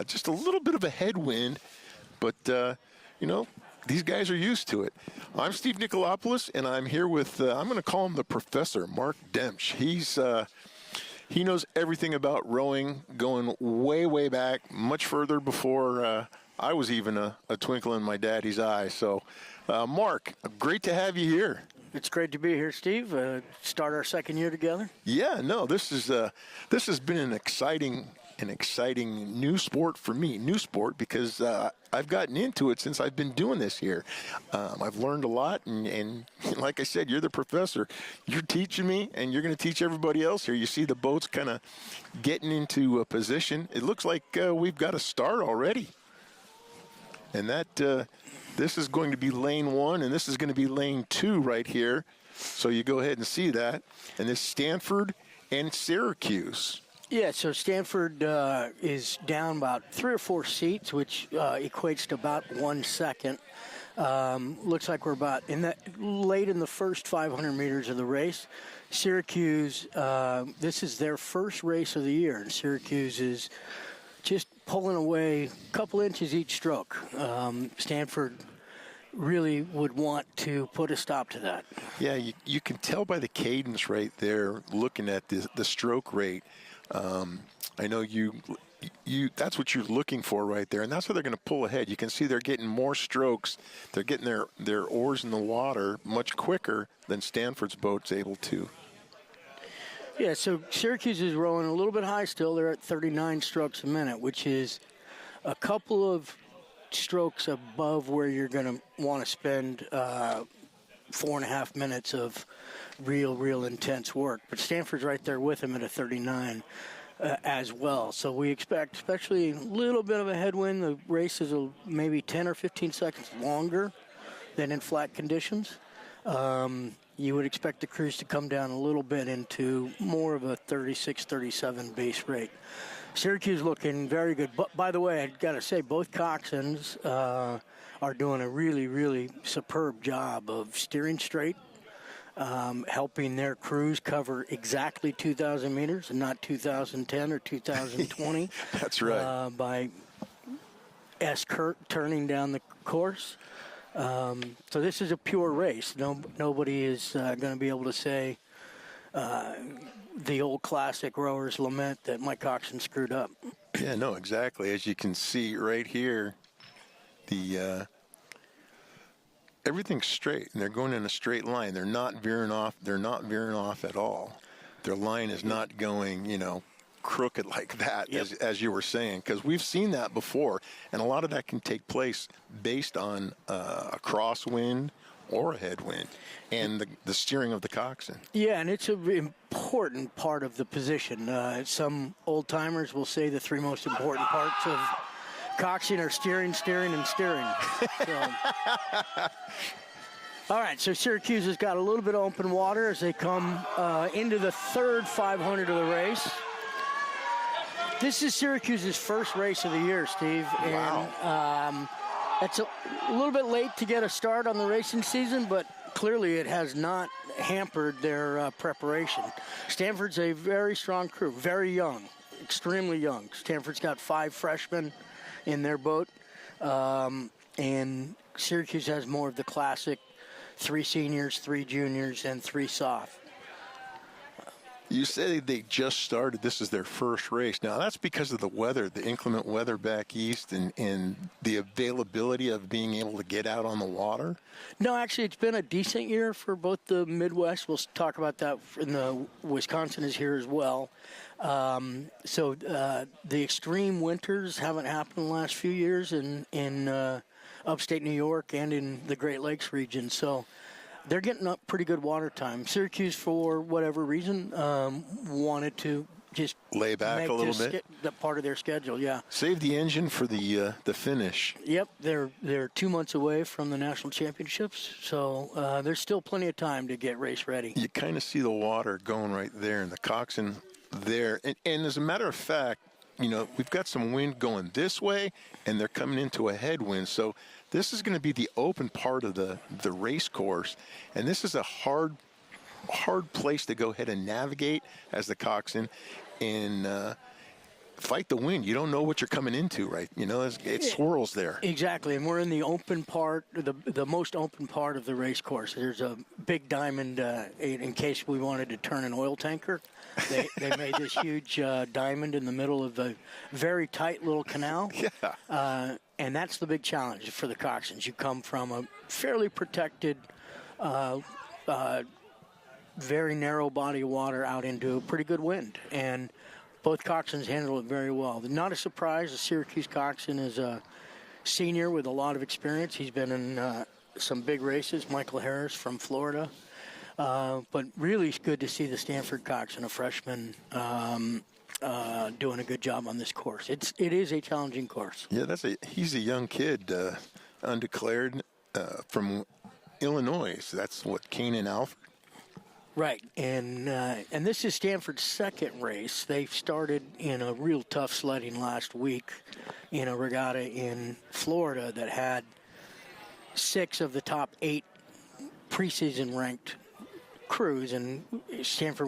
just a little bit of a headwind, but, these guys are used to it. I'm Steve Nicolopoulos, and I'm here with, I'm going to call him the professor, Mark Demsch. He knows everything about rowing, going way, way back, much further before I was even a twinkle in my daddy's eye. So, Mark, great to have you here. It's great to be here, Steve. Start our second year together. Yeah, no, this has been an exciting new sport for me. New sport because I've gotten into it since I've been doing this here. I've learned a lot, and like I said, you're the professor. You're teaching me, and you're going to teach everybody else here. You see the boats kind of getting into a position. It looks like we've got a start already. And this is going to be lane 1, and this is going to be lane 2 right here. So you go ahead and see that. And this Stanford and Syracuse. Yeah, so Stanford is down about 3 or 4 seats, which equates to about 1 second. Looks like we're about late in the first 500 meters of the race. Syracuse, this is their first race of the year, and Syracuse is just pulling away a couple inches each stroke. Stanford really would want to put a stop to that. Yeah, you can tell by the cadence right there, looking at the stroke rate. I know you that's what you're looking for right there, and that's where they're going to pull ahead. You can see they're getting more strokes. They're getting their oars in the water much quicker than Stanford's boat's able to. Yeah, so Syracuse is rowing a little bit high still. They're at 39 strokes a minute, which is a couple of strokes above where you're going to want to spend 4.5 minutes of real intense work. But Stanford's right there with him at a 39 as well. So we expect, especially a little bit of a headwind, the race is maybe 10 or 15 seconds longer than in flat conditions. You would expect the cruise to come down a little bit into more of a 36, 37 base rate. Syracuse looking very good. But by the way, I've got to say, both coxswains are doing a really superb job of steering straight, helping their crews cover exactly 2,000 meters and not 2,010 or 2,020. That's right. By S-curve turning down the course. So this is a pure race. Nobody is going to be able to say the old classic rowers lament that Mike Coxon screwed up. Yeah, no, exactly. As you can see right here, everything's straight, and they're going in a straight line. They're not veering off. They're not veering off at all. Their line is not going, crooked like that, yep. as you were saying, because we've seen that before, and a lot of that can take place based on a crosswind or a headwind and the steering of the coxswain. Yeah, and it's an important part of the position. Some old-timers will say the 3 most important parts of coxswain are steering, and steering. So. All right, so Syracuse has got a little bit of open water as they come into the third 500 of the race. This is Syracuse's first race of the year, Steve. Wow. And it's a little bit late to get a start on the racing season, but clearly it has not hampered their preparation. Stanford's a very strong crew, very young, extremely young. Stanford's got 5 freshmen in their boat, and Syracuse has more of the classic 3 seniors, 3 juniors, and 3 soft. You say they just started. This is their first race. Now, that's because of the weather, the inclement weather back east, and the availability of being able to get out on the water? No, actually, it's been a decent year for both the Midwest. We'll talk about that. Wisconsin is here as well. So the extreme winters haven't happened in the last few years in upstate New York and in the Great Lakes region. So they're getting up pretty good water time. Syracuse, for whatever reason, wanted to just lay back a little bit. That part of their schedule, yeah. Save the engine for the finish. Yep, they're 2 months away from the national championships, so there's still plenty of time to get race ready. You kind of see the water going right there, and the coxswain there, and as a matter of fact, we've got some wind going this way, and they're coming into a headwind. So this is going to be the open part of the race course, and this is a hard place to go ahead and navigate as the coxswain. And fight the wind. You don't know what you're coming into, right? You know, it swirls there. Exactly, and we're in the open part, the most open part of the race course. There's a big diamond in case we wanted to turn an oil tanker. They made this huge diamond in the middle of a very tight little canal. Yeah. And that's the big challenge for the coxswains. You come from a fairly protected, very narrow body of water out into a pretty good wind. And both coxswains handle it very well. Not a surprise, the Syracuse coxswain is a senior with a lot of experience. He's been in some big races, Michael Harris from Florida. But really good to see the Stanford coxswain, a freshman, doing a good job on this course. It is a challenging course. Yeah, he's a young kid, undeclared, from Illinois. So that's what, Keenan Alford? Right, and this is Stanford's second race. They started in a real tough sledding last week in a regatta in Florida that had 6 of the top 8 preseason ranked crews, and Stanford